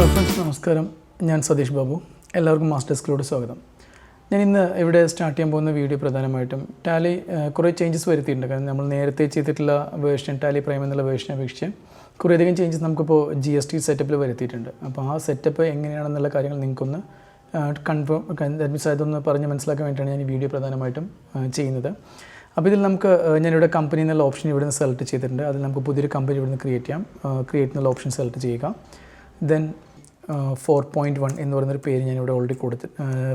Hello friends, നമസ്കാരം. ഞാൻ സതീഷ് ബാബു. എല്ലാവർക്കും മാസ്റ്റർ ഡെസ്കിലോട് സ്വാഗതം. ഞാൻ ഇന്ന് ഇവിടെ സ്റ്റാർട്ട് ചെയ്യാൻ പോകുന്ന വീഡിയോ പ്രധാനമായിട്ടും ടാലി കുറേ ചേഞ്ചസ് വരുത്തിയിട്ടുണ്ട്. കാരണം നമ്മൾ നേരത്തെ ചെയ്തിട്ടുള്ള വേർഷൻ ടാലി പ്രൈം എന്നുള്ള വേർഷനെ അപേക്ഷിച്ച് കുറേയധികം ചേഞ്ചസ് നമുക്കിപ്പോൾ GST സെറ്റപ്പിൽ വരുത്തിയിട്ടുണ്ട്. അപ്പോൾ ആ സെറ്റപ്പ് എങ്ങനെയാണെന്നുള്ള കാര്യങ്ങൾ നിങ്ങൾക്കൊന്ന് അതൊന്ന് പറഞ്ഞ് മനസ്സിലാക്കാൻ വേണ്ടിയിട്ടാണ് ഞാൻ ഈ വീഡിയോ പ്രധാനമായിട്ടും ചെയ്യുന്നത്. അപ്പോൾ ഇതിൽ നമുക്ക് ഞാനിവിടെ കമ്പനി എന്നുള്ള ഓപ്ഷൻ ഇവിടെ നിന്ന് സെലക്ട് ചെയ്തിട്ടുണ്ട്. അതിൽ നമുക്ക് പുതിയൊരു കമ്പനി ഇവിടെ നിന്ന് ക്രിയേറ്റ് ചെയ്യാം. ക്രിയേറ്റ് എന്നുള്ള ഓപ്ഷൻ സെലക്ട് ചെയ്യുക. ദെൻ 4.1 എന്ന് പറയുന്നൊരു പേര് ഞാനിവിടെ ഓൾറെഡി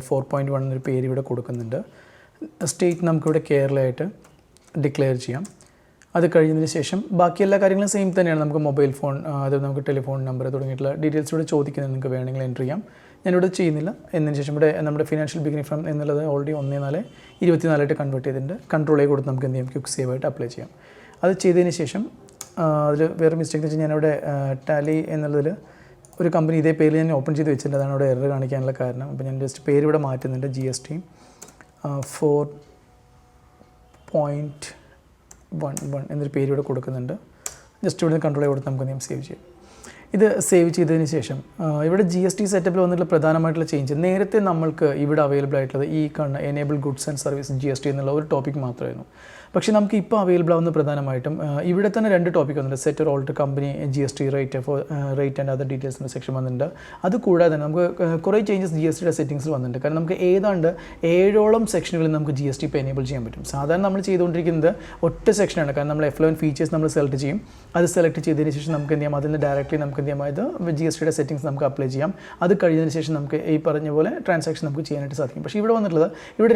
4.1 എന്നൊരു പേര് ഇവിടെ കൊടുക്കുന്നുണ്ട്. സ്റ്റേറ്റ് നമുക്കിവിടെ കേരളയായിട്ട് ഡിക്ലെയർ ചെയ്യാം. അത് കഴിഞ്ഞതിന് ശേഷം ബാക്കി എല്ലാ കാര്യങ്ങളും സെയിം തന്നെയാണ്. നമുക്ക് മൊബൈൽ ഫോൺ, അത് നമുക്ക് ടെലിഫോൺ നമ്പർ തുടങ്ങിയിട്ടുള്ള ഡീറ്റെയിൽസ് ഇവിടെ ചോദിക്കുന്നത് നിങ്ങൾക്ക് വേണമെങ്കിൽ എൻ്റർ ചെയ്യാം. ഞാനിവിടെ ചെയ്യുന്നില്ല. എന്നതിന് ശേഷം ഇവിടെ നമ്മുടെ ഫിനാൻഷ്യൽ ബിഗിനിങ് ഫ്രം എന്നുള്ളത് ഓൾറെഡി 1/4/24 കൺവേർട്ട് ചെയ്തിട്ടുണ്ട്. കൺട്രോൾ A കൊടുത്ത് നമുക്ക് എന്ത് ചെയ്യാം, ക്വിക്ക് സേവ് ആയിട്ട് അപ്ലൈ ചെയ്യാം. അത് ചെയ്തതിന് ശേഷം അതിൽ വേറെ മിസ്റ്റേക്ക് എന്ന് വെച്ചാൽ ഞാനിവിടെ ടാലി എന്നുള്ളതിൽ ഒരു കമ്പനി ഇതേ പേരിൽ ഞാൻ ഓപ്പൺ ചെയ്ത് വെച്ചിട്ടുണ്ട്. അതാണ് അവിടെ എറർ കാണിക്കാനുള്ള കാരണം. അപ്പോൾ ഞാൻ ജസ്റ്റ് പേര് ഇവിടെ മാറ്റുന്നുണ്ട്. GST 4.11 എന്നൊരു പേര് ഇവിടെ കൊടുക്കുന്നുണ്ട്. ജസ്റ്റ് ഇവിടെ നിന്ന് കൺട്രോൾ കൊടുത്ത് നമുക്ക് എന്തെങ്കിലും സേവ് ചെയ്യാം. ഇത് സേവ് ചെയ്തതിന് ശേഷം ഇവിടെ GST സെറ്റപ്പിൽ വന്നിട്ടുള്ള പ്രധാനമായിട്ടുള്ള ചേഞ്ച്, നേരത്തെ നമ്മൾക്ക് ഇവിടെ അവൈലബിൾ ആയിട്ടുള്ളത് ഈ കാണുന്ന enable goods and service GST എന്നുള്ള ഒരു ടോപ്പിക് മാത്രമായിരുന്നു. പക്ഷേ നമുക്ക് ഇപ്പോൾ അവൈലബിൾ ആവുന്ന പ്രധാനമായിട്ടും ഇവിടെ തന്നെ 2 ടോപ്പിക് വന്നിട്ടുണ്ട്. Set or alter company GST rate and other details എന്ന സെക്ഷൻ വന്നിട്ടുണ്ട്. അതുകൂടാതെ തന്നെ നമുക്ക് കുറേ ചേഞ്ചസ് GSTയുടെ സെറ്റിംഗ്സിൽ വന്നിട്ടുണ്ട്. കാരണം നമുക്ക് ഏതാണ്ട് 7ഓളം സെക്ഷനുകളിൽ നമുക്ക് GST ഇപ്പോൾ എനേബിൾ ചെയ്യാൻ പറ്റും. സാധാരണ നമ്മൾ ചെയ്തുകൊണ്ടിരിക്കുന്നത് ഒറ്റ സെക്ഷനാണ്. കാരണം നമ്മൾ F11 ഫീച്ചേഴ്സ് നമ്മൾ സെലക്ട് ചെയ്യും. അത് സെലക്ട് ചെയ്തതിന് ശേഷം നമുക്ക് എന്ത് ചെയ്യാം, അതിന് ഡയറക്റ്റ്ലി നമുക്ക് എന്ത് ചെയ്യാം, അതായത് GSTയുടെ സെറ്റിംഗ്സ് നമുക്ക് അപ്ലൈ ചെയ്യാം. അത് കഴിഞ്ഞതിന് ശേഷം നമുക്ക് ഈ പറഞ്ഞ പോലെ ട്രാൻസാക്ഷൻ നമുക്ക് ചെയ്യാനായിട്ട് സാധിക്കും. പക്ഷേ ഇവിടെ വന്നിട്ടുള്ളത് ഇവിടെ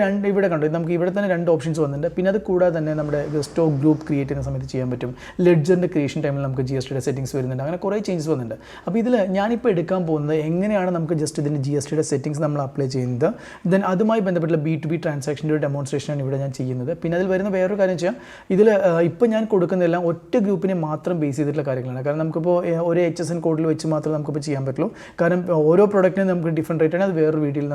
കണ്ടു, നമുക്ക് ഇവിടെ തന്നെ 2 ഓപ്ഷൻസ് വന്നിട്ടുണ്ട്. പിന്നെ അത് കൂടാതെ തന്നെ നമ്മുടെ സ്റ്റോക്ക് ഗ്രൂപ്പ് ക്രിയേറ്റ് ചെയ്യുന്ന സമയത്ത് ചെയ്യാൻ പറ്റും. ലെഡ്ജറിൻ്റെ ക്രിയേഷൻ ടൈമിൽ നമുക്ക് GSTയുടെ സെറ്റിംഗ്സ് വരുന്നുണ്ട്. അങ്ങനെ കുറേ ചേഞ്ചസ് വന്നിട്ടുണ്ട്. അപ്പോൾ ഇതിൽ ഞാനിപ്പോൾ എടുക്കാൻ പോകുന്നത് എങ്ങനെയാണ് നമുക്ക് ജസ്റ്റ് ഇതിൻ്റെ GSTയുടെ സെറ്റിംഗ്സ് നമ്മൾ അപ്ലൈ ചെയ്യുന്നത്. ദെൻ അതുമായി ബന്ധപ്പെട്ടുള്ള B2B ട്രാൻസാക്ഷൻ്റെ ഒരു ഡെമോൺസ്ട്രേഷനാണ് ഇവിടെ ഞാൻ ചെയ്യുന്നത്. പിന്നെ അതിൽ വരുന്ന വേറൊരു കാര്യം വെച്ചാൽ ഇതിൽ ഇപ്പോൾ ഞാൻ കൊടുക്കുന്നതെല്ലാം ഒറ്റ ഗ്രൂപ്പിനെ മാത്രം ബേസ് ചെയ്തിട്ടുള്ള കാര്യങ്ങളാണ്. കാരണം നമുക്കിപ്പോൾ ഒരു HSN കോഡിൽ വെച്ച് മാത്രമേ നമുക്കിപ്പോൾ ചെയ്യാൻ പറ്റുള്ളൂ. കാരണം ഓരോ പ്രോഡക്റ്റിനും നമുക്ക് ഡിഫറെൻറ്റ് റേറ്റാണ്. അത് വേറൊരു വീഡിയോയിൽ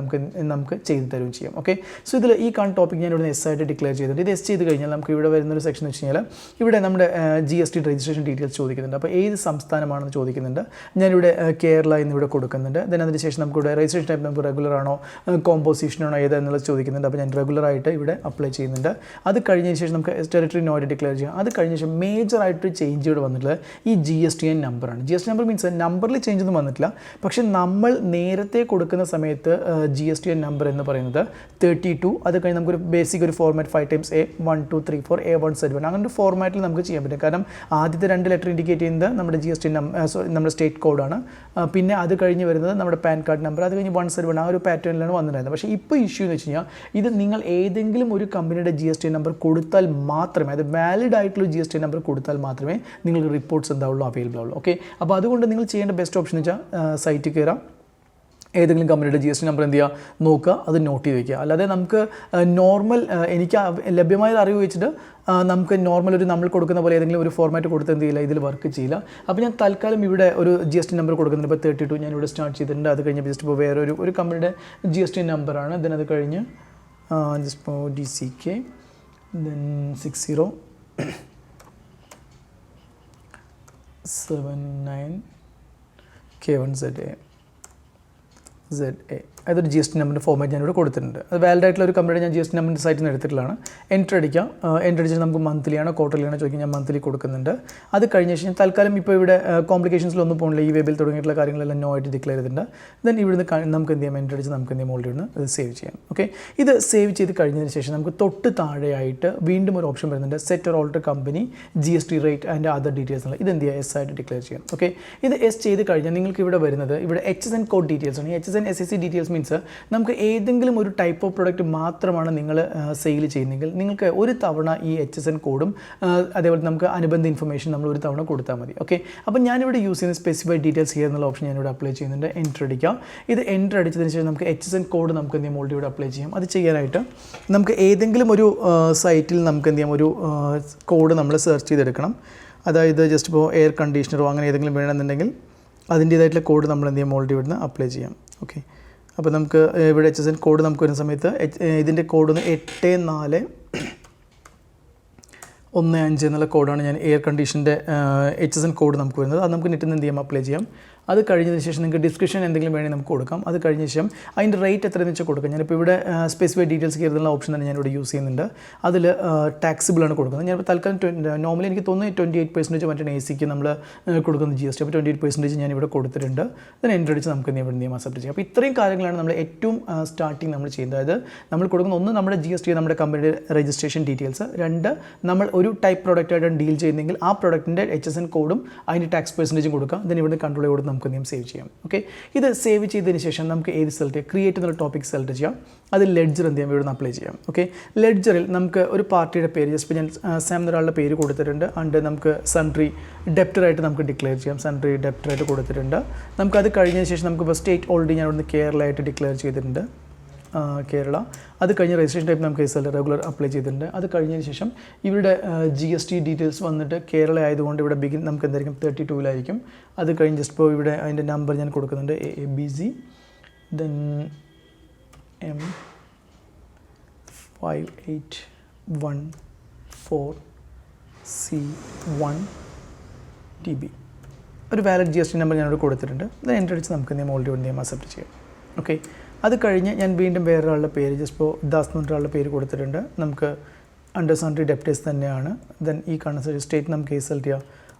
നമുക്ക് ചെയ്ത് തരുകയും ചെയ്യാം. ഓക്കെ, സോ ഇതിൽ ഈ ടോപ്പിക് ഞാൻ ഇവിടെ S ആയിട്ട് ഡിക്ലെയർ ചെയ്തിട്ടുണ്ട്. ഇത് S ചെയ്ത് കഴിഞ്ഞാൽ നമുക്ക് ഇവിടെ വരുന്നൊരു സെക്ഷൻ എന്ന് വെച്ച് കഴിഞ്ഞാൽ ഇവിടെ നമ്മുടെ GST രജിസ്ട്രേഷൻ ഡീറ്റെയിൽസ് ചോദിക്കുന്നുണ്ട്. അപ്പോൾ ഏത് സംസ്ഥാനമാണെന്ന് ചോദിക്കുന്നുണ്ട്. ഞാനിവിടെ കേരള എന്നിവിടെ കൊടുക്കുന്നുണ്ട്. ദെൻ അതിനുശേഷം നമുക്കിവിടെ രജിസ്ട്രേഷൻ ടൈപ്പ് നമുക്ക് റെഗുലർ ആണോ കോമ്പോസിഷനാണോ ഏതെന്നുള്ളത് ചോദിക്കുന്നുണ്ട്. അപ്പോൾ ഞാൻ റെഗുലറായിട്ട് ഇവിടെ അപ്ലൈ ചെയ്യുന്നുണ്ട്. അത് കഴിഞ്ഞതിന് ശേഷം നമുക്ക് ടെറിട്ടറി നോയിട്ട് ഡിക്ലെയർ ചെയ്യാം. അത് കഴിഞ്ഞ ശേഷം മേജറായിട്ട് ചേഞ്ച് ഇവിടെ വന്നിട്ടുള്ളത് ഈ GSTN നമ്പറാണ്. GST നമ്പർ മീൻസ് നമ്പറിൽ ചേഞ്ച് ഒന്നും വന്നിട്ടില്ല. പക്ഷേ നമ്മൾ നേരത്തെ കൊടുക്കുന്ന സമയത്ത് GSTN നമ്പർ എന്ന് പറയുന്നത് 32. അത് കഴിഞ്ഞ് നമുക്കൊരു ബേസിക് ഒരു ഫോർമാറ്റ് 5 A 1 2 3 4 A1Z1 അങ്ങനെ ഒരു ഫോർമാറ്റിൽ നമുക്ക് ചെയ്യാൻ പറ്റും. കാരണം ആദ്യത്തെ 2 ലെറ്റർ ഇൻഡിക്കേറ്റ് ചെയ്യുന്നത് നമ്മുടെ GST നമ്മുടെ സ്റ്റേറ്റ് കോഡാണ്. പിന്നെ അത് കഴിഞ്ഞ് വരുന്നത് നമ്മുടെ പാൻ കാർഡ് നമ്പർ. അത് കഴിഞ്ഞ് 1Z1 ആ ഒരു പാറ്റേണിലാണ് വന്നിട്ടുണ്ടായിരുന്നത്. പക്ഷേ ഇപ്പോൾ ഇഷ്യൂ എന്ന് വെച്ച് കഴിഞ്ഞാൽ ഇത് നിങ്ങൾ ഏതെങ്കിലും ഒരു കമ്പനിയുടെ GST നമ്പർ കൊടുത്താൽ മാത്രമേ, അത് വാലിഡ് ആയിട്ടുള്ള GST നമ്പർ കൊടുത്താൽ മാത്രമേ നിങ്ങൾക്ക് റിപ്പോർട്ട്സ് എന്താവുള്ളൂ അവൈലബിൾ ആവുള്ളൂ. ഓക്കെ, അപ്പോൾ അതുകൊണ്ട് നിങ്ങൾ ചെയ്യേണ്ട ബെസ്റ്റ് ഓപ്ഷൻ എന്ന് വെച്ചാൽ സൈറ്റിൽ കയറാം, ഏതെങ്കിലും കമ്പനിയുടെ GST നമ്പർ എന്ത് ചെയ്യുക, നോക്കുക, അത് നോട്ട് ചെയ്ത് വയ്ക്കുക. അല്ലാതെ നമുക്ക് നോർമൽ എനിക്ക് ലഭ്യമായ അറിവ് വെച്ചിട്ട് നമുക്ക് നോർമൽ നമ്മൾ കൊടുക്കുന്ന പോലെ ഏതെങ്കിലും ഒരു ഫോർമാറ്റ് കൊടുത്ത് എന്ത് ചെയ്യില്ല, ഇതിൽ വർക്ക് ചെയ്യില്ല. അപ്പോൾ ഞാൻ തൽക്കാലം ഇവിടെ ഒരു GST നമ്പർ കൊടുക്കുന്നുണ്ട്. ഇപ്പോൾ 32 ഞാൻ ഇവിടെ സ്റ്റാർട്ട് ചെയ്തിട്ടുണ്ട്. അത് കഴിഞ്ഞ് ജസ്റ്റ് ഇപ്പോൾ വേറെ ഒരു കമ്പനിയുടെ GST നമ്പറാണ്. ദെൻ അത് കഴിഞ്ഞ് ജസ്റ്റ് ഇപ്പോൾ DCK ദെൻ 6079K1ZA അതൊരു GST നമ്പറിൻ്റെ ഫോർമാറ്റ് ഞാനിവിടെ കൊടുത്തിട്ടുണ്ട്. അത് വാലിഡ് ആയിട്ടുള്ള ഒരു കമ്പനിയുടെ ഞാൻ GST നമ്പറിൻ്റെ സൈറ്റിൽ നിന്ന് എടുത്തിട്ടുള്ളതാണ്. എൻ്റർ അടിക്കാം. എൻ്റർ അടിച്ചാൽ നമുക്ക് മന്ത്ലി ആണോ ക്വാർട്ടർലി ആണോ ചോദിക്കാൻ ഞാൻ മന്ത്ലി കൊടുക്കുന്നുണ്ട്. അത് കഴിഞ്ഞ ശേഷം തൽക്കാലം ഇപ്പോൾ ഇവിടെ കോംപ്ലിക്കേഷൻസിലൊന്നും പോകുന്നില്ല. ഈ വെബിൽ തുടങ്ങിയിട്ടുള്ള കാര്യങ്ങളെല്ലാം നോ ആയിട്ട് ഡിക്ലെയർ ചെയ്തിട്ടുണ്ട്. ദെൻ ഇവിടുന്ന് നമുക്ക് എന്ത് ചെയ്യാം, എൻ്റർ അടിച്ച് നമുക്ക് എന്ത് ചെയ്യാം, ഓൾറെഡി ഒന്ന് ഇത് സേവ് ചെയ്യാം. ഓക്കെ, ഇത് സേവ് ചെയ്ത് കഴിഞ്ഞതിന് ശേഷം നമുക്ക് തൊട്ട് താഴെയായിട്ട് വീണ്ടും ഒരു ഓപ്ഷൻ വരുന്നുണ്ട്. Set or alter company GST rate and other details ഉണ്ട്. ഇത് എന്ത് ചെയ്യുക, S ആയിട്ട് ഡിക്ലെയർ ചെയ്യാം. ഓക്കെ, ഇത് S ചെയ്ത് കഴിഞ്ഞാൽ നിങ്ങൾക്ക് ഇവിടെ വരുന്നത് ഇവിടെ HSN കോഡ് ഡീറ്റെയിൽസ് ആണ്. HSN SSC ഡീറ്റെയിൽസ് മീൻസ് നമുക്ക് ഏതെങ്കിലും ഒരു ടൈപ്പ് ഓഫ് പ്രോഡക്റ്റ് മാത്രമാണ് നിങ്ങൾ സെയിൽ ചെയ്യുന്നതെങ്കിൽ നിങ്ങൾക്ക് ഒരു തവണ ഈ HSN കോഡും അതേപോലെ നമുക്ക് അനുബന്ധ ഇൻഫർമേഷൻ നമ്മൾ ഒരു തവണ കൊടുത്താൽ മതി. ഓക്കെ, അപ്പോൾ ഞാനിവിടെ യൂസ് ചെയ്യുന്ന സ്പെസിഫൈഡ് ഡീറ്റെയിൽസ് ഹിയർ എന്നുള്ള ഓപ്ഷൻ ഞാനിവിടെ അപ്ലൈ ചെയ്യുന്നുണ്ട്. എൻ്റർ അടിക്കാം. ഇത് എൻ്റർ അടിച്ചതിന് ശേഷം നമുക്ക് HSN കോഡ് നമുക്ക് എന്ത് ചെയ്യാം, ഓൾറെഡി ഇവിടെ അപ്ലൈ ചെയ്യാം. അത് ചെയ്യാനായിട്ട് നമുക്ക് ഏതെങ്കിലും ഒരു സൈറ്റിൽ നമുക്ക് എന്ത് ചെയ്യാം, ഒരു കോഡ് നമ്മൾ സെർച്ച് ചെയ്തെടുക്കണം. അതായത് ജസ്റ്റ് ഇപ്പോൾ എയർ കണ്ടീഷണറോ അങ്ങനെ ഏതെങ്കിലും വേണമെന്നുണ്ടെങ്കിൽ അതിൻ്റേതായിട്ടുള്ള കോഡ് നമ്മൾ എന്ത് ചെയ്യാം, ഓൾറെഡി ഇവിടുന്ന് അപ്ലൈ ചെയ്യാം. ഓക്കെ, അപ്പോൾ നമുക്ക് ഇവിടെ HSN കോഡ് നമുക്ക് വരുന്ന സമയത്ത് ഇതിൻ്റെ കോഡ് 8415 എന്നുള്ള കോഡാണ് ഞാൻ എയർ കണ്ടീഷൻ്റെ HSN കോഡ് നമുക്ക് വരുന്നത്. അത് നമുക്ക് നെറ്റിൽ നിന്ന് എന്ത് ചെയ്യാം, അപ്ലൈ ചെയ്യാം. അത് കഴിഞ്ഞതിന് ശേഷം നിങ്ങൾക്ക് ഡിസ്ക്രിപ്ഷൻ എന്തെങ്കിലും വേണമെങ്കിൽ നമുക്ക് കൊടുക്കാം. അത് കഴിഞ്ഞ ശേഷം അതിൻ്റെ റേറ്റ് എത്രയെന്ന് വെച്ചാൽ കൊടുക്കാം. ഞാനിപ്പോൾ ഇവിടെ സ്പെസിഫൈഡ് ഡീറ്റെയിൽസ് കയറുന്ന ഓപ്ഷൻ തന്നെ ഞാനിവിടെ യൂസ് ചെയ്യുന്നുണ്ട്. അതിൽ ടാക്സിബിളാണ് കൊടുക്കുന്നത്. ഞാനിപ്പോൾ തൽക്കാലം നോർമലി എനിക്ക് തോന്നുന്നു 28% മറ്റേ AC-ക്ക് നമ്മൾ കൊടുക്കുന്ന GST. അപ്പോൾ 28% ഞാനിവിടെ കൊടുത്തിട്ടുണ്ട്. അതിന് എൻ്റർ അടിച്ച് നമുക്ക് ഇവിടെ നിയമം അക്സെപ്റ്റ് ചെയ്യാം. അപ്പോൾ ഇത്രയും കാര്യങ്ങളാണ് നമ്മൾ ഏറ്റവും സ്റ്റാർട്ടിങ് നമ്മൾ ചെയ്യുന്നത്. അതായത് നമ്മൾ കൊടുക്കുന്ന ഒന്ന് നമ്മുടെ GST നമ്മുടെ കമ്പനിയുടെ രജിസ്ട്രേഷൻ ഡീറ്റെയിൽസ്, രണ്ട് നമ്മൾ ഒരു ടൈപ്പ് പ്രോഡക്റ്റായിട്ടാണ് ഡീൽ ചെയ്യുന്നതെങ്കിൽ ആ പ്രോഡക്റ്റിൻ്റെ HSN കോഡും അതിൻ്റെ ടാക്സ് പെർസെൻറ്റേജും കൊടുക്കാം. ഇതിന് ഇവിടെ കൺട്രോൾ കൊടുത്ത് നമുക്ക് നിയമം സേവ് ചെയ്യാം. ഓക്കെ, ഇത് സേവ് ചെയ്തതിന് ശേഷം നമുക്ക് ഏത് സെലക്ട് ചെയ്യാം? ക്രിയേറ്റ് എന്നുള്ള ടോപ്പിക് സെലക്ട് ചെയ്യാം. അത് ലെഡ്ജർ എന്ത് ചെയ്യാം? ഇവിടെ നിന്ന് അപ്ലൈ ചെയ്യാം. ഓക്കെ, ലെഡ്ജറിൽ നമുക്ക് ഒരു പാർട്ടിയുടെ പേര് ജസ്റ്റ് ഞാൻ സാം എന്നൊരാളുടെ പേര് കൊടുത്തിട്ടുണ്ട്. ആൻഡ് നമുക്ക് സൺട്രി ഡെപ്റ്ററായിട്ട് നമുക്ക് ഡിക്ലെയർ ചെയ്യാം. സൺട്രി ഡെപ്റ്ററായിട്ട് കൊടുത്തിട്ടുണ്ട്. നമുക്കത് കഴിഞ്ഞതിന് ശേഷം നമുക്ക് സ്റ്റേറ്റ് ഓൾറെഡി ഞാൻ ഇവിടുന്ന് കേരള ആയിട്ട് ഡിക്ലെയർ ചെയ്തിട്ടുണ്ട്, കേരള. അത് കഴിഞ്ഞ് രജിസ്ട്രേഷൻ ടൈപ്പ് നമുക്ക് SL റെഗുലർ അപ്ലൈ ചെയ്തിട്ടുണ്ട്. അത് കഴിഞ്ഞതിന് ശേഷം ഇവിടെ GST ഡീറ്റെയിൽസ് വന്നിട്ട് കേരള ആയതുകൊണ്ട് ഇവിടെ ബിഗിൻ നമുക്ക് എന്തായിരിക്കും 32-ലായിരിക്കും. അത് കഴിഞ്ഞ് ജസ്റ്റ് ഇപ്പോൾ ഇവിടെ അതിൻ്റെ നമ്പർ ഞാൻ കൊടുക്കുന്നുണ്ട് AABC ദെൻ M5814C1TB ഒരു വാലിഡ് GST നമ്പർ ഞാനിവിടെ കൊടുത്തിട്ടുണ്ട്. ഇത് എൻ്റർ അടിച്ച് നമുക്ക് ഓൾറെഡി നിയമം അക്സെപ്റ്റ് ചെയ്യാം. ഓക്കെ, അത് കഴിഞ്ഞ് ഞാൻ വീണ്ടും വേറൊരാളുടെ പേര് ജസ്റ്റ് ഇപ്പോൾ ദാസ് എന്ന് പറഞ്ഞൊരാളുടെ പേര് കൊടുത്തിട്ടുണ്ട്. നമുക്ക് അണ്ടർ സൺട്രി ഡെപ്റ്റേഴ്സ് തന്നെയാണ്. ദെൻ ഈ കാണുന്ന സ്റ്റേറ്റ് നമുക്ക് സെലക്ട് ചെയ്യാം,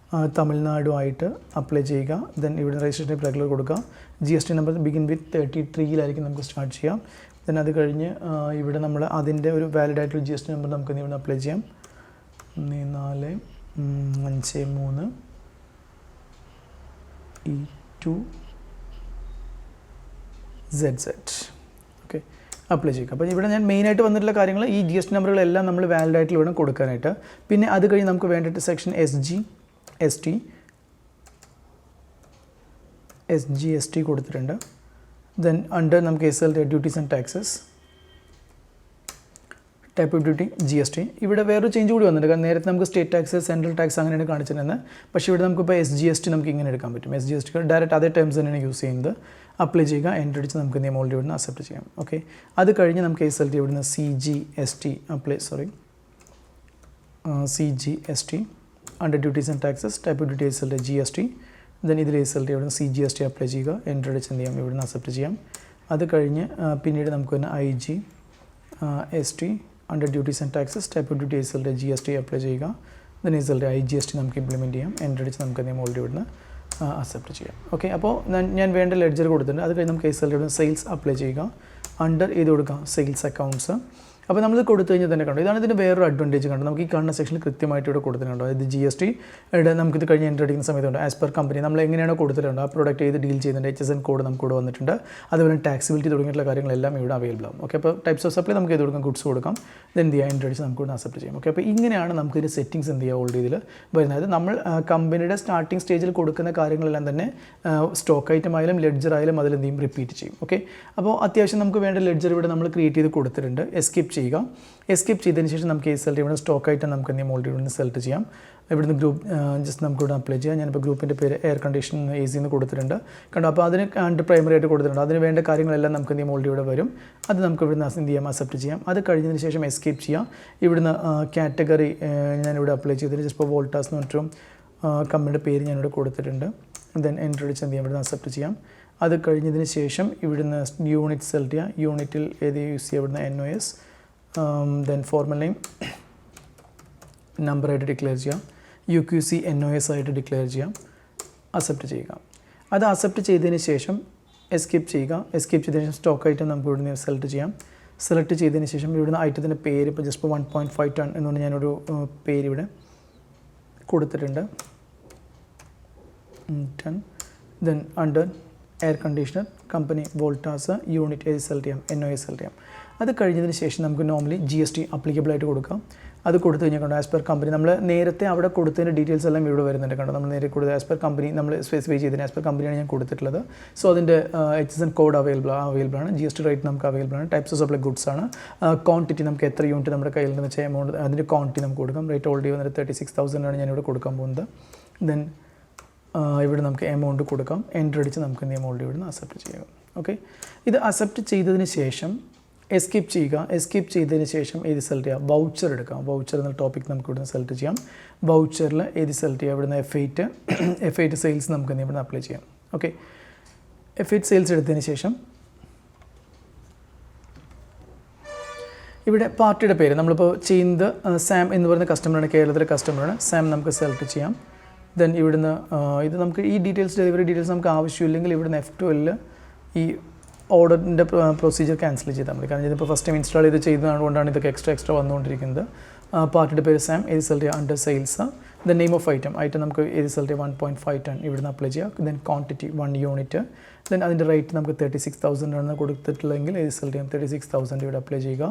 തമിഴ്നാടുമായിട്ട് അപ്ലൈ ചെയ്യുക. ദെൻ ഇവിടെ രജിസ്ട്രേഷൻ ടൈപ്പ് റെഗുലർ കൊടുക്കുക. GST നമ്പർ ബിഗിൻ വിത്ത് 33-ലായിരിക്കും നമുക്ക് സ്റ്റാർട്ട് ചെയ്യാം. ദെൻ അത് കഴിഞ്ഞ് ഇവിടെ നമ്മൾ അതിൻ്റെ ഒരു വാലിഡ് ആയിട്ടുള്ള GST നമ്പർ നമുക്ക് ഇവിടെ അപ്ലൈ ചെയ്യാം. 1453E2ZZ. ഓക്കെ, അപ്ലൈ ചെയ്യുക. അപ്പോൾ ഇവിടെ ഞാൻ മെയിനായിട്ട് വന്നിട്ടുള്ള കാര്യങ്ങൾ ഈ GST നമ്പറുകളെല്ലാം നമ്മൾ വാലിഡ് ആയിട്ട് വേണം കൊടുക്കാനായിട്ട്. പിന്നെ അത് കഴിഞ്ഞ് നമുക്ക് വേണ്ടിയിട്ട് സെക്ഷൻ SG/ST കൊടുത്തിട്ടുണ്ട്. ദെൻ അണ്ടർ നമുക്ക് SL duties and taxes, type of duty GST. ഇവിടെ വേറൊരു ചേഞ്ച് കൂടി വന്നിട്ടുണ്ട്. കാരണം നേരത്തെ നമുക്ക് സ്റ്റേറ്റ് ടാക്സ്, സെൻട്രൽ ടാക്സ് അങ്ങനെയാണ് കാണിച്ചിരുന്നത്. പക്ഷേ ഇവിടെ നമുക്കിപ്പോൾ SGST നമുക്ക് ഇങ്ങനെ എടുക്കാൻ പറ്റും. SGST ഡയറക്റ്റ് അതേ ടേംസ് തന്നെയാണ് യൂസ് ചെയ്യുന്നത്. അപ്ലൈ ചെയ്യുക, എൻ്റർ അടിച്ച് നമുക്ക് നിയമം ഓൾറെഡി ഇവിടുന്ന് അക്സെപ്റ്റ് ചെയ്യാം. ഓക്കെ, അത് കഴിഞ്ഞ് നമുക്ക് SLT ഇവിടുന്ന് CGST under duties and taxes, type of duty SLT GST. Then ഇതിൽ SLT ഇവിടുന്ന് CGST അപ്ലൈ ചെയ്യുക, എൻ്റർ അടിച്ച് എന്ത് ചെയ്യാം? ഇവിടുന്ന് അക്സെപ്റ്റ് ചെയ്യാം. അത് കഴിഞ്ഞ് പിന്നീട് നമുക്ക് തന്നെ IGST under duties and taxes, type of duty SLT GST apply ചെയ്യുക. ദെൻ SLT IGST നമുക്ക് ഇംപ്ലിമെൻറ്റ് ചെയ്യാം. എൻ്റർ അടിച്ച് നമുക്ക് നിയമം ഓൾറെഡി ഇവിടുന്ന് അക്സെപ്റ്റ് ചെയ്യാം. ഓക്കെ, അപ്പോൾ ഞാൻ വേണ്ട ലെഡ്ജർ കൊടുത്തിട്ടുണ്ട്. അത് കഴിഞ്ഞ് നമുക്ക് SLT ഇവിടുന്ന് സെയിൽസ് അപ്ലൈ ചെയ്യുക. അണ്ടർ ഇത് കൊടുക്കാം സെയിൽസ് അക്കൗണ്ട്സ്. അപ്പോൾ നമ്മൾ കൊടുത്തു കഴിഞ്ഞാൽ തന്നെ കണ്ടു. ഇതാണ് ഇതിൻ്റെ വേറൊരു അഡ്വാൻറ്റേജ് കണ്ടു. നമുക്ക് ഈ കാണുന്ന സെക്ഷനിൽ കൃത്യമായിട്ട് ഇവിടെ കൊടുത്തിട്ടുണ്ടോ. അതായത് GST നമുക്കിത് കഴിഞ്ഞ് എൻ്റർ അടിക്കുന്ന സമയത്തുണ്ട് ആസ് പെർ കമ്പനി നമ്മൾ എങ്ങനെയാണോ കൊടുത്തിട്ടുണ്ട് ആ പ്രോഡക്റ്റ് ഏത് ഡീൽ ചെയ്യുന്നുണ്ട് HSN കോഡ് നമുക്ക് ഇവിടെ വന്നിട്ടുണ്ട്. അതുപോലെ ടാക്സിബിലിറ്റി തുടങ്ങിയിട്ടുള്ള കാര്യങ്ങളെല്ലാം ഇവിടെ അവൈലബിൾ ആവും. ഓക്കെ, അപ്പോൾ ടൈപ്സ് ഓഫ് സപ്ലൈ നമുക്ക് ഏത് കൊടുക്കാം? ഗുഡ്സ് കൊടുക്കാം. ഇത് എന്ത് ചെയ്യുക? എൻ്റർ അടിച്ച് നമുക്ക് ഇവിടെ അക്സെപ്റ്റ് ചെയ്യാം. ഓക്കെ, അപ്പോൾ ഇങ്ങനെയാണ് നമുക്ക് ഇതിൻ്റെ സെറ്റിംഗ്സ് എന്ത് ചെയ്യുക ഓൾറെഡി ഇതിൽ വരുന്നത്. നമ്മൾ കമ്പനിയുടെ സ്റ്റാർട്ടിംഗ് സ്റ്റേജിൽ കൊടുക്കുന്ന കാര്യങ്ങളെല്ലാം തന്നെ സ്റ്റോക്ക് ഐറ്റം ആയാലും ലെഡ്ജർ ആയാലും അതിലെന്ത് ചെയ്യും? റിപ്പീറ്റ് ചെയ്യും. ഓക്കെ, അപ്പോൾ അത്യാവശ്യം നമുക്ക് വേണ്ട ലെഡ്ജർ ഇവിടെ നമ്മൾ ക്രിയേറ്റ് ചെയ്ത് കൊടുത്തിട്ടുണ്ട്. എസ്കേപ്പ് ചെയ്യുക. എസ്കേപ്പ് ചെയ്തതിന് ശേഷം നമുക്ക് SLT ഇവിടെ സ്റ്റോക്ക് ആയിട്ട് നമുക്ക് എന്തെങ്കിലും ഓൾറെഡി ഇവിടുന്ന് സെലക്ട് ചെയ്യാം. ഇവിടുന്ന് ഗ്രൂപ്പ് ജസ്റ്റ് നമുക്ക് ഇവിടെ അപ്ലൈ ചെയ്യാം. ഞാനിപ്പോൾ ഗ്രൂപ്പിൻ്റെ പേര് എയർ കണ്ടീഷൻ AC എന്ന് കൊടുത്തിട്ടുണ്ട്. കണ്ടോ, അപ്പോൾ അതിന് പ്രൈമറി ആയിട്ട് കൊടുത്തിട്ടുണ്ട്. അതിന് വേണ്ട കാര്യങ്ങളെല്ലാം നമുക്ക് എന്തെങ്കിലും ഓൾറെഡി ഇവിടെ വരും. അത് നമുക്ക് ഇവിടുന്ന് എന്ത് ചെയ്യാം? അക്സെപ്റ്റ് ചെയ്യാം. അത് കഴിഞ്ഞതിന് ശേഷം എസ്കേപ്പ് ചെയ്യാം. ഇവിടുന്ന് കാറ്റഗറി ഞാനിവിടെ അപ്ലൈ ചെയ്തിട്ട് ജസ്റ്റ് ഇപ്പോൾ വോൾട്ടാസ് എന്ന് പറഞ്ഞിട്ടും കമ്പനിയുടെ പേര് ഞാനിവിടെ കൊടുത്തിട്ടുണ്ട്. ദെൻ എൻ്റർ അടിച്ച് എന്ത് ചെയ്യാം? ഇവിടുന്ന് അക്സെപ്റ്റ് ചെയ്യാം. അത് കഴിഞ്ഞതിന് ശേഷം ഇവിടുന്ന് യൂണിറ്റ് സെലക്ട് ചെയ്യാം. യൂണിറ്റിൽ ഏത് യൂസ് ചെയ്യുക? ഇവിടുന്ന് NOS. ദെൻ ഫോർമൽ നെയിം നമ്പറായിട്ട് ഡിക്ലെയർ ചെയ്യാം. UQC NOS ആയിട്ട് ഡിക്ലെയർ ചെയ്യാം. അക്സെപ്റ്റ് ചെയ്യുക. അത് അക്സെപ്റ്റ് ചെയ്തതിന് ശേഷം എസ്കേപ്പ് ചെയ്യുക. എസ്കേപ്പ് ചെയ്തതിന് ശേഷം സ്റ്റോക്ക് ഐറ്റം നമുക്ക് ഇവിടുന്ന് സെലക്ട് ചെയ്യാം. സെലക്ട് ചെയ്തതിന് ശേഷം ഇവിടുന്ന് ഐറ്റത്തിൻ്റെ പേര് ഇപ്പോൾ ജസ്റ്റ് 1.5 ടൺ എന്നുകൊണ്ട് ഞാനൊരു പേര് ഇവിടെ കൊടുത്തിട്ടുണ്ട്. Ton. Then under air conditioner company Voltas unit ഏത് സെലക്ട് ചെയ്യാം? NOS സെലക്ട് ചെയ്യാം. അത് കഴിഞ്ഞതിന് ശേഷം നമുക്ക് നോർമലി GST അപ്ലിക്കബിൾ ആയിട്ട് കൊടുക്കാം. അത് കൊടുത്തു കഴിഞ്ഞാൽ കണ്ടോ ആസ് പെർ കമ്പനി നമ്മൾ നേരത്തെ അവിടെ കൊടുത്തതിൻ്റെ ഡീറ്റെയിൽസ് എല്ലാം ഇവിടെ വരുന്നുണ്ട്. കണ്ടോ, നമ്മൾ നേരെ കൊടുത്ത് ആസ് പെർ കമ്പനി നമ്മൾ സ്പെസിഫൈ ചെയ്തതിന് ആസ് പെർ കമ്പനിയാണ് ഞാൻ കൊടുത്തിട്ടുള്ളത്. സോ അതിൻ്റെ HSN കോഡ് അവൈലബിൾ ആണ്. GST റേറ്റ് നമുക്ക് അവൈലബിൾ ആണ്. ടൈപ്സ് ഓഫ് സപ്ലൈ ഗുഡ്സ് ആണ്. ക്വാണ്ടിറ്റി നമുക്ക് എത്ര യൂണിറ്റ് നമ്മുടെ കയ്യിലുണ്ടെന്ന് വെച്ചാൽ എമൗണ്ട് അതിൻ്റെ ക്വാണ്ടിറ്റി നമുക്ക് കൊടുക്കാം. റേറ്റ് ഓൾറെഡി വന്നിട്ട് 36,000 ആണ് ഞാനിവിടെ കൊടുക്കാൻ പോകുന്നത്. ദെൻ ഇവിടെ നമുക്ക് എമൗണ്ട് കൊടുക്കാം. എൻ്റർ അടിച്ച് നമുക്ക് എന്ത് ചെയ്യാം? ഓൾറെഡി ഇവിടുന്ന് അക്സെപ്റ്റ് ചെയ്യാം. ഓക്കെ, ഇത് അക്സെപ്റ്റ് ചെയ്തതിന് ശേഷം എസ്കേപ്പ് ചെയ്യുക. എസ്കേപ്പ് ചെയ്തതിന് ശേഷം ഏത് സെലക്ട് ചെയ്യുക? വൗച്ചർ എടുക്കാം. വൗച്ചർ എന്ന ടോപ്പിക് നമുക്ക് ഇവിടുന്ന് സെലക്ട് ചെയ്യാം. വൗച്ചറിൽ ഏത് സെലക്ട് ചെയ്യുക? ഇവിടുന്ന് F8 സെയിൽസ് നമുക്ക് ഇവിടുന്ന് അപ്ലൈ ചെയ്യാം. ഓക്കെ. F8 സെയിൽസ് എടുത്തതിന് ശേഷം ഇവിടെ പാർട്ടിയുടെ പേര് നമ്മളിപ്പോൾ ചെയ്യുന്നത് സാം എന്ന് പറയുന്ന കസ്റ്റമറാണ്, കേരളത്തിലെ കസ്റ്റമറാണ്. സാം നമുക്ക് സെലക്ട് ചെയ്യാം. ദെൻ ഇവിടുന്ന് ഇത് നമുക്ക് ഈ ഡീറ്റെയിൽസ്, ഡെലിവറി ഡീറ്റെയിൽസ് നമുക്ക് ആവശ്യമില്ലെങ്കിൽ ഇവിടുന്ന് F12 ഈ ഓർഡറിൻ്റെ പ്രൊസീജിയർ ക്യാൻസൽ ചെയ്താൽ മതി. കാരണം ഇതിപ്പോൾ ഫസ്റ്റ് ടൈം ഇൻസ്റ്റാൾ ചെയ്ത് ചെയ്തതുകൊണ്ടാണ് ഇതൊക്കെ എക്സ്ട്രാ വന്നുകൊണ്ടിരിക്കുന്നത്. പാർട്ടിയുടെ പേര് സാം, ഏത് സെലക്ട് ചെയ്യുക, under sales. Then name of item നമുക്ക് ഏത് സെലക്ട് ചെയ്യുക, 1.5 ടൺ ഇവിടുന്ന് അപ്ലൈ ചെയ്യുക. Then quantity 1 unit. ദെൻ അതിൻ്റെ റേറ്റ് നമുക്ക് 36,000 ആണ് കൊടുത്തിട്ടുള്ളതെങ്കിൽ ഏത് സെലക്ട് ചെയ്യാം, 36,000 ഇവിടെ അപ്ലൈ ചെയ്യുക.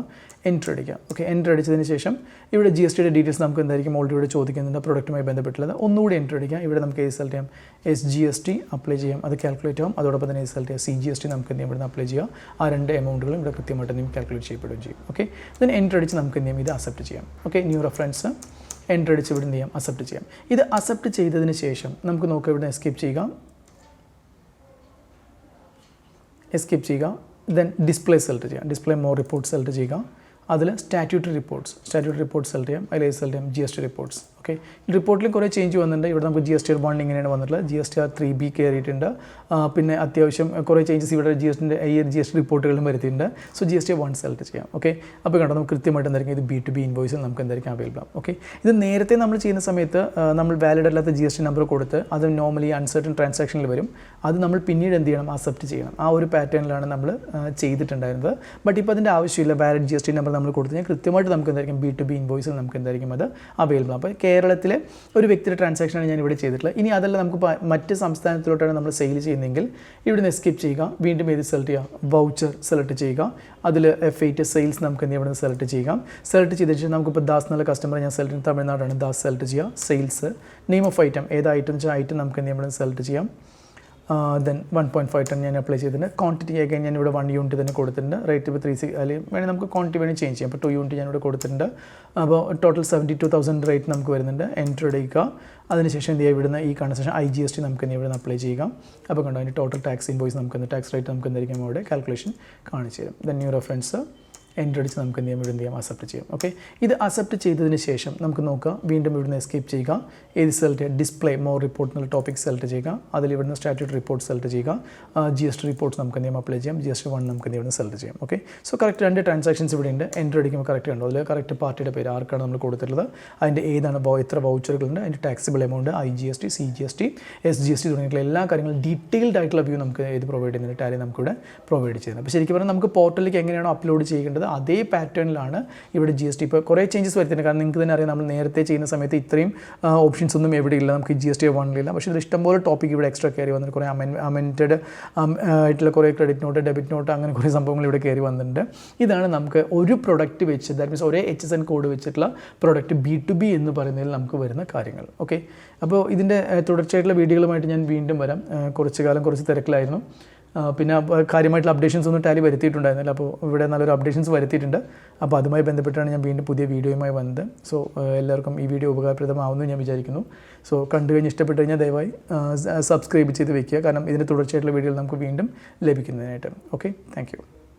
എൻറ്റർ അടിക്കുക. ഓക്കെ, എൻറ്റർ അടിച്ചതിന് ശേഷം ഇവിടെ GSTയുടെ ഡീറ്റെയിൽസ് നമുക്ക് എന്തായിരിക്കും ഓൾറെഡി ഇവിടെ ചോദിക്കുന്നുണ്ട്, പ്രൊഡക്റ്റുമായി ബന്ധപ്പെട്ടുള്ളത്. ഒന്നുകൂടി എൻറ്റർ അടിക്കുക. ഇവിടെ നമുക്ക് ഏത് സെലക്ട് ചെയ്യാം, SGST അപ്ലൈ ചെയ്യാം, അത് കാൽക്കുലേറ്റ് ആവും. അതോടൊപ്പം തന്നെ ഏത് സെലക്ട് ചെയ്യാം, CGST നമുക്ക് എന്ത് ചെയ്യാം ഇവിടുന്ന് അപ്ലൈ ചെയ്യുക. ആ രണ്ട് എമൗണ്ടുകളും ഇവിടെ കൃത്യമായിട്ട് എന്തെങ്കിലും കാൽക്കുലേറ്റ് ചെയ്യപ്പെടുകയും ചെയ്യും. ഓക്കെ, ദെൻ എൻറ്റർ അടിച്ച് നമുക്ക് എന്ത് ചെയ്യാം, ഇത് അക്സെപ്റ്റ് ചെയ്യാം. ഓക്കെ, ന്യൂ റെഫറൻസ് എൻറ്റർ അടിച്ച് ഇവിടെ എന്ത് ചെയ്യാം, അക്സെപ്റ്റ് ചെയ്യാം. ഇത് അക്സെപ്റ്റ് ചെയ്തതിന് ശേഷം നമുക്ക് നോക്കുക, ഇവിടെ എസ്കേപ്പ് ചെയ്യുക. ദെൻ ഡിസ്പ്ലേ സെലക്ട് ചെയ്യാം. ഡിസ്പ്ലേ മോർ റിപ്പോർട്ട് സെലക്ട് ചെയ്യുക. അതിൽ സ്റ്റാറ്റ്യൂട്ടറി റിപ്പോർട്ട്സ് സെലക്ട് ചെയ്യാം. അതിൽ സെലക്ട് ചെയ്യാം GST റിപ്പോർട്ട്സ്. ഓക്കെ, റിപ്പോർട്ടിൽ കുറേ ചേഞ്ച് വന്നിട്ടുണ്ട്. ഇവിടെ നമുക്ക് GSTR 1 ഇങ്ങനെയാണ് വന്നിട്ടുള്ളത്. GSTR 3B കയറിയിട്ടുണ്ട്. പിന്നെ അത്യാവശ്യം കുറേ ചേഞ്ചസ് ഇവിടെ GST റിപ്പോർട്ടുകളിലും വരുത്തിയിട്ടുണ്ട്. സോ GSTR 1 സെലക്ട് ചെയ്യാം. ഓക്കെ, അപ്പോൾ കണ്ടോ നമുക്ക് കൃത്യമായിട്ട് എന്തായിരിക്കും ഇത് B2B ഇൻവോയ്സിൽ നമുക്ക് എന്തായിരിക്കും അവൈലബിൾ ആവും. ഓക്കെ, ഇത് നേരത്തെ നമ്മൾ ചെയ്യുന്ന സമയത്ത് നമ്മൾ വാലിഡ് അല്ലാത്ത GST നമ്പർ കൊടുത്ത് അത് നോർമലി അൺസർട്ടൺ ട്രാൻസാക്ഷനിൽ വരും. അത് നമ്മൾ പിന്നീട് എന്ത് ചെയ്യണം, അക്സെപ്റ്റ് ചെയ്യണം. ആ ഒരു പാറ്റേണിലാണ് നമ്മൾ ചെയ്തിട്ടുണ്ടായിരുന്നത്. ബട്ട് ഇപ്പോൾ അതിൻ്റെ ആവശ്യമില്ല. വാലിഡ് GST നമ്പർ നമ്മൾ കൊടുത്തു കഴിഞ്ഞാൽ കൃത്യമായിട്ട് നമുക്ക് എന്തായിരിക്കും B2B ഇൻവോയ്സിൽ നമുക്ക് എന്തായിരിക്കും അത് അവൈലബിൾ. അപ്പോൾ കേരളത്തിലെ ഒരു വ്യക്തിയുടെ ട്രാൻസാക്ഷനാണ് ഞാൻ ഇവിടെ ചെയ്തിട്ടുള്ളത്. ഇനി അതല്ല നമുക്ക് മറ്റ് സംസ്ഥാനത്തിലോട്ടാണ് നമ്മൾ സെയിൽ ചെയ്യുന്നതെങ്കിൽ ഇവിടുന്ന് എസ്കേപ്പ് ചെയ്യുക. വീണ്ടും ഏത് സെലക്ട് ചെയ്യുക, വൗച്ചർ സെലക്ട് ചെയ്യുക. അതിൽ F8 സെയിൽസ് നമുക്ക് എന്ത് ഇവിടെ സെലക്ട് ചെയ്യുക. സെലക്ട് ചെയ്ത ശേഷം നമുക്കിപ്പോൾ ദാസ് എന്നുള്ള കസ്റ്റമർ ഞാൻ സെലക്ട് ചെയ്യുന്നത് തമിഴ്നാടാണ്, ദാസ് സെലക്ട് ചെയ്യുക. സെയിൽസ് നെയിം ഓഫ് ഐറ്റം ഏത് ഐറ്റം വെച്ചാൽ ഐറ്റം നമുക്ക് എന്ത് ഇവിടെ സെലക്ട് ചെയ്യാം. ദെൻ 1.5 ടൺ ഞാൻ അപ്ലൈ ചെയ്തിട്ടുണ്ട്. ക്വാണ്ടിറ്റി ആയി കഴിഞ്ഞാൽ ഞാൻ ഇവിടെ 1 യൂണിറ്റ് തന്നെ കൊടുത്തിട്ടുണ്ട്. റേറ്റ് ഇപ്പോൾ 36 അല്ലെങ്കിൽ വേണമെങ്കിൽ നമുക്ക് ക്വാണ്ടിറ്റി വേണമെങ്കിൽ ചേഞ്ച് ചെയ്യാം. അപ്പോൾ 2 യൂണിറ്റ് ഞാൻ ഇവിടെ കൊടുത്തിട്ടുണ്ട്. അപ്പോൾ ടോട്ടൽ 72,000 റേറ്റ് നമുക്ക് വരുന്നുണ്ട്. എൻറ്റർ അടിക്കുക. അതിനുശേഷം എന്ത് ചെയ്യുക, ഇവിടുന്ന് ഈ കാണുന്ന ശേഷം IGST നമുക്ക് ഇവിടെ നിന്ന് അപ്ലൈ ചെയ്യുക. അപ്പോൾ കണ്ടോ അതിൻ്റെ ടോട്ടൽ ടാക്സ് ഇൻവോയ്സ് നമുക്ക് ടാക്സ് റേറ്റ് നമുക്ക് എന്തായിരിക്കും അവിടെ കാൽക്കുലേഷൻ കാണിച്ചു തരും. ദെൻ ന്യൂ റെഫറൻസ് എൻറ്റർ അടിച്ച് നമുക്ക് എന്ത് ചെയ്യാം, ഇവിടെ എന്ത് ചെയ്യാം, അക്സെപ്റ്റ് ചെയ്യാം. ഓക്കെ, ഇത് അക്സെപ്റ്റ് ചെയ്തതിന് ശേഷം നമുക്ക് നോക്കുക. വീണ്ടും ഇവിടുന്ന് എസ്കേപ്പ് ചെയ്യുക. ഏത് സെലക്ട് ചെയ്യുക, ഡിസ്പ്ലേ മോർ റിപ്പോർട്ട് എന്നുള്ള ടോപ്പിക് സെലക്ട് ചെയ്യുക. അതിൽ ഇവിടുന്ന് സ്റ്റാറ്റ്യൂട്ടറി റിപ്പോർട്ട് സെലക്ട് ചെയ്യുക. GST റിപ്പോർട്ട്സ് നമുക്ക് എന്ത് ചെയ്യാം അപ്ലൈ ചെയ്യാം. GST 1 നമുക്ക് എന്ത് ഇവിടുന്ന് സെലക്ട് ചെയ്യാം. ഓക്കെ, സോ കറക്റ്റ് 2 ട്രാൻസാക്ഷൻസ് ഇവിടെ ഉണ്ട്. എൻറ്റർ അടിക്കുമ്പോൾ കറക്റ്റ് ഉണ്ടോ, അതിൽ കറക്റ്റ് പാർട്ടിയുടെ പേര് ആർക്കാണ് നമ്മൾ കൊടുത്തിട്ടുള്ളത്, അതിൻ്റെ ഏതാണ് എത്ര വൗച്ചറുകളുണ്ട്, അതിൻ്റെ taxable amount, IGST, CGST, SGST തുടങ്ങിയിട്ടുള്ള എല്ലാ കാര്യങ്ങളും ഡീറ്റെയിൽഡ് ആയിട്ടുള്ള വ്യൂ നമുക്ക് ഇത് പ്രൊവൈഡ് ചെയ്യുന്നതിന് ടാലി നമുക്കിവിടെ പ്രൊവൈഡ് ചെയ്യുന്നത്. അപ്പോൾ ശരിക്കും പറഞ്ഞാൽ നമുക്ക് പോർട്ടലിലേക്ക് എങ്ങനെയാണോ അപ്ലോഡ് ചെയ്യേണ്ടത് അതേ പാറ്റേണിലാണ് ഇവിടെ GST ഇപ്പോൾ കുറേ ചേഞ്ചസ് വരുത്തുന്നത്. കാരണം നിങ്ങൾക്ക് തന്നെ അറിയാം, നമ്മൾ നേരത്തെ ചെയ്യുന്ന സമയത്ത് ഇത്രയും ഓപ്ഷൻസ് ഒന്നും എവിടെ ഇല്ല, നമുക്ക് GST 1 പക്ഷേ ഇത് ഇഷ്ടംപോലെ ടോപ്പിക് ഇവിടെ എക്സ്ട്രാ കയറി വന്നിട്ട് കുറേ അമെൻറ്റഡ് ആയിട്ടുള്ള കുറേ ക്രെഡിറ്റ് നോട്ട്, ഡെബിറ്റ് നോട്ട്, അങ്ങനെ കുറേ സംഭവങ്ങൾ ഇവിടെ കയറി വന്നിട്ടുണ്ട്. ഇതാണ് നമുക്ക് ഒരു പ്രൊഡക്റ്റ് വെച്ച്, ദാറ്റ് മീൻസ് ഒരേ HSN കോഡ് വെച്ചിട്ടുള്ള പ്രൊഡക്റ്റ് B2B എന്ന് പറയുന്നതിൽ നമുക്ക് വരുന്ന കാര്യങ്ങൾ. ഓക്കെ, അപ്പോൾ ഇതിൻ്റെ തുടർച്ചയായിട്ടുള്ള വീഡിയോകളുമായിട്ട് ഞാൻ വീണ്ടും വരാം. കുറച്ച് തിരക്കിലായിരുന്നു. പിന്നെ കാര്യമായിട്ടുള്ള അപ്ഡേഷൻസ് ഒന്നും ടാലി വരുത്തിയിട്ടുണ്ടായിരുന്നില്ല. അപ്പോൾ ഇവിടെ നല്ലൊരു അപ്ഡേഷൻസ് വരുത്തിയിട്ടുണ്ട്. അപ്പോൾ അതുമായി ബന്ധപ്പെട്ടാണ് ഞാൻ വീണ്ടും പുതിയ വീഡിയോയുമായി വന്നത്. സോ എല്ലാവർക്കും ഈ വീഡിയോ ഉപകാരപ്രദമാവുമെന്ന് ഞാൻ വിചാരിക്കുന്നു. സോ കണ്ടു കഴിഞ്ഞ് ഇഷ്ടപ്പെട്ട് കഴിഞ്ഞാൽ ദയവായി സബ്സ്ക്രൈബ് ചെയ്ത് വെക്കുക. കാരണം ഇതിൻ്റെ തുടർച്ചയായിട്ടുള്ള വീഡിയോകൾ നമുക്ക് വീണ്ടും ലഭിക്കുന്നതിനായിട്ട്. Okay, thank you.